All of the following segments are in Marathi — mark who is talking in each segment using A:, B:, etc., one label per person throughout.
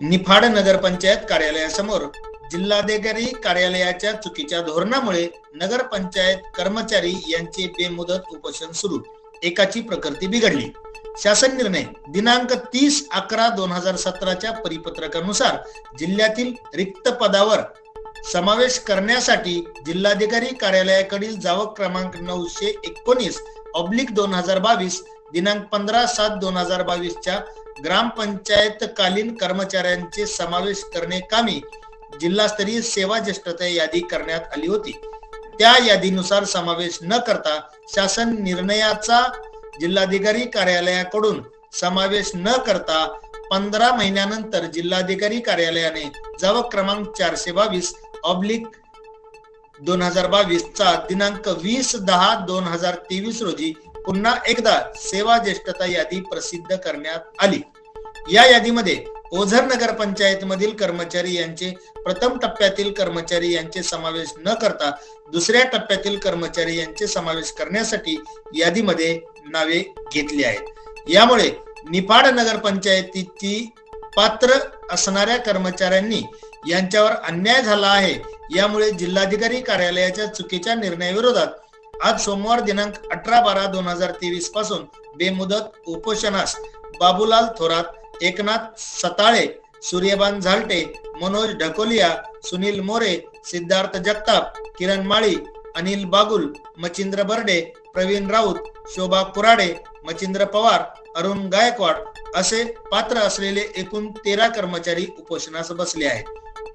A: निफाड नगरपंचायत कार्यालयासमोर जिल्हाधिकारी कार्यालयाच्या चुकीच्या धोरणामुळे नगरपंचायत कर्मचारी यांचे बेमुदत उपोषण सुरू. एकाची प्रकृती बिघडली. शासन निर्णय दिनांक 30/11/2017 परिपत्रकानुसार जिल्ह्यातील रिक्त पदावर समावेश करण्यासाठी जिल्हाधिकारी कार्यालयाकडील जावक क्रमांक 919/2022 दिनांक 15/7/2022 च्या ग्रामपंचायत कालीन कर्मचाऱ्यांचे समावेश करणे कामी जिल्हास्तरीय सेवा ज्येष्ठता यादी करण्यात आली होती. त्या यादीनुसार समावेश न करता शासन निर्णयाचा जिल्हाधिकारी कार्यालयाकडून समावेश न करता 15 महिन्यानंतर जिल्हाधिकारी कार्यालयाने जावक क्रमांक 422/2022 चा दिनांक 20/10/2023 रोजी पुन्हा एकदा सेवा ज्येष्ठता यादी प्रसिद्ध करण्यात आली. या यादीमध्ये ओझर नगरपंचायत मधील कर्मचारी यांचे प्रथम टप्प्यातील कर्मचारी यांचे समावेश न करता दुसऱ्या टप्प्यातील कर्मचारी यांचे समावेश करण्यासाठी यादीमध्ये नावे घेतली आहेत. यामुळे निफाड नगरपंचायतीची पात्र असणाऱ्या कर्मचाऱ्यांनी यांच्यावर अन्याय झाला आहे. यामुळे जिल्हाधिकारी कार्यालयाच्या चुकीच्या निर्णयाविरोधात आज सोमवार दिनांक 18/12/2023 पासून बेमुदत उपोषणास बाबूलाल थोरात, एकनाथ सताळे, सूर्यबान झालटे, मनोज ढकोलिया, सुनील मोरे, सिद्धार्थ जगताप, किरण माळी, अनिल बागुल, मचिंद्र बर्डे, प्रवीण राऊत, शोभा कुराडे, मचिंद्र पवार, अरुण गायकवाड असे पात्र असलेले एकूण 13 कर्मचारी उपोषणास बसले आहेत.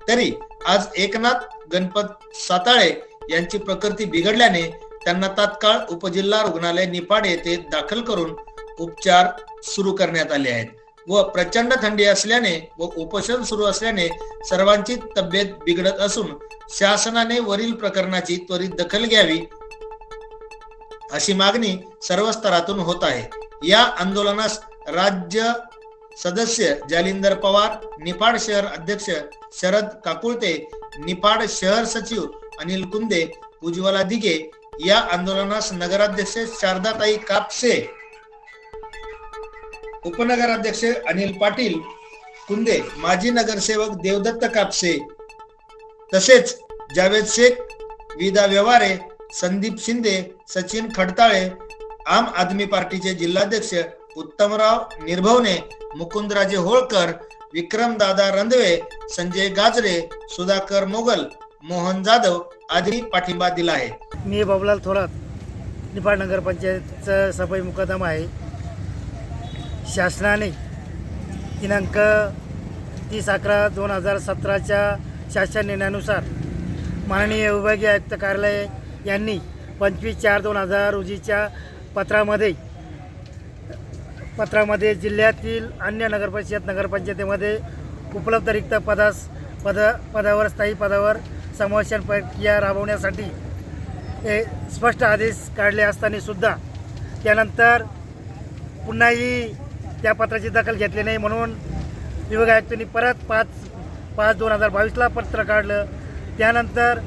A: तरी आज एकनाथ गणपत साताळे यांची प्रकृती बिघडल्याने त्यांना तात्काळ उपजिल्हा रुग्णालय निफाड येथे दाखल करून उपचार सुरू करण्यात आले आहेत व प्रचंड थंडी असल्याने व उपोषण सुरू असल्याने सर्वांची तब्येत बिघडत असून शासनाने वरील प्रकरणाची त्वरित दखल घ्यावी अशी मागणी सर्व स्तरातून होत आहे. या आंदोलनास राज्य सदस्य जालिंदर पवार, निफाड शहर अध्यक्ष शरद काकुळते, निफाड शहर सचिव अनिल कुंदे, उज्ज्वला दिघे, या आंदोलनास नगराध्यक्ष शारदाताई कापसे, उपनगराध्यक्ष अनिल पाटील कुंदे, माजी नगरसेवक देवदत्त कापसे तसेच जावेद शेख, विदा व्यवहारे, संदीप शिंदे, सचिन खडताळे, आम आदमी पार्टीचे जिल्हाध्यक्ष उत्तमराव निर्भवने, मुकुंदराजे होळकर, विक्रमदादा रंधवे, संजय गाजरे, सुधाकर मोगल, मोहन जाधव आदी पाठिंबा दिला आहे.
B: मी बाबूलाल थोरात, निफाड नगरपंचायतचा सफाई मुकादमा आहे. शासनाने दिनांक 30/11/2017 शासन निर्णयानुसार माननीय विभागीय आयुक्त कार्यालय यांनी 25/4/2000 रोजीच्या पत्रामध्ये जिल्ह्यातील अन्य नगरपंचायतीमध्ये उपलब्ध रिक्त पदावर स्थायी पदावर समावेशन प्रक्रिया राबवण्यासाठी स्पष्ट आदेश काढले असताना सुद्धा त्यानंतर पुन्हाही त्या पत्राची दखल घेतली नाही. म्हणून विभागीय आयुक्तांनी परत 5/5/2022 पत्र काढलं. त्यानंतर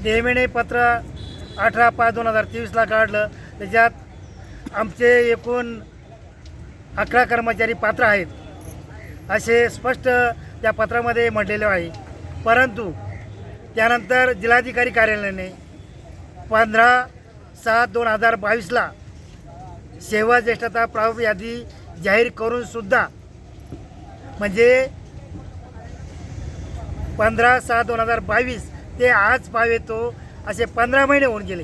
B: डीएमएने पत्र 18/5/2023 काढलं. त्याच्यात आमचे एकूण 11 कर्मचारी पात्र आहेत असे स्पष्ट त्या पत्रामध्ये म्हटलेले आहे. परंतु त्यानंतर जिल्हाधिकारी कार्यालयाने 15/7/2022 सेवा ज्येष्ठता प्रारूप यादी जाहीर करून सुद्धा म्हणजे 15/7/2022 ते आज पावेतो असे 15 महिने होऊन गेले.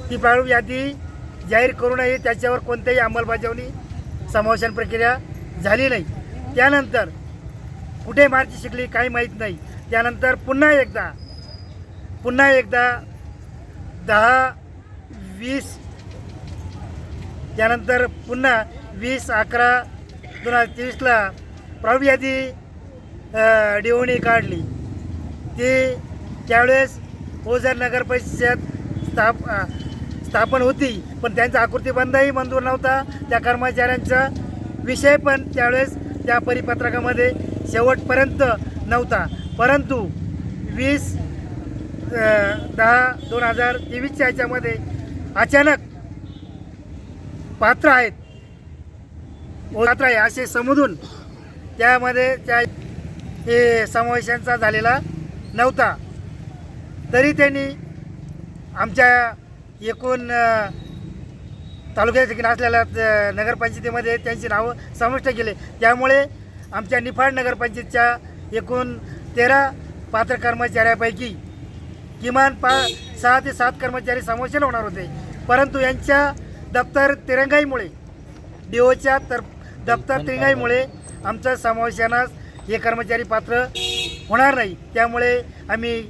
B: ती प्रारूप यादी जाहीर करूनही त्याच्यावर कोणत्याही अंमलबजावणी समावेशन प्रक्रिया झाली नाही. त्यानंतर कुठे मार्ची शिकली काही माहीत नाही. त्यानंतर पुन्हा एकदा 10/20 त्यानंतर पुन्हा 20/11/2023 प्रारूप यादी डीओने काढली. ती त्यावेळेस ओझर नगरपंचायत स्थापन होती पण त्यांचा आकृतीबंधही मंजूर नव्हता. त्या कर्मचाऱ्यांचा विषय पण त्यावेळेस त्या परिपत्रकामध्ये शेवटपर्यंत नव्हता. परंतु 20/10/2023 याच्यामध्ये अचानक पात्र आहेत पात्र आहे असे समजून त्यामध्ये त्या हे समावेशांचा झालेला नव्हता. तरी त्यांनी आमच्या एकूण तालुक्यात ठिकाणी असलेल्या नगरपंचायतीमध्ये त्यांची नावं समाविष्ट केले. त्यामुळे आमच्या निफाड नगरपंचायतच्या एकूण 13 पात्र कर्मचाऱ्यापैकी किमान 6 ते 7 कर्मचारी समावेशन होणार होते. परंतु यांच्या दप्तर तिरंगाईमुळे DOच्या दप्तर तिरंगाईमुळे आमचं समावेशानास हे कर्मचारी पात्र होणार नाही. त्यामुळे आम्ही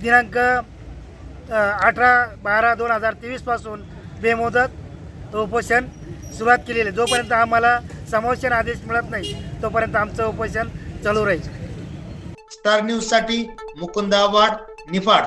B: दिनांक 18/12/2023 पासून बेमुदत उपोषण सुरुवात केलेली आहे. जोपर्यंत आम्हाला समावेशन आदेश मिळत नाही तोपर्यंत आमचं उपोषण चालू राहील.
A: स्टार न्यूज साठी मुकुंद आव्हाड, निफाड.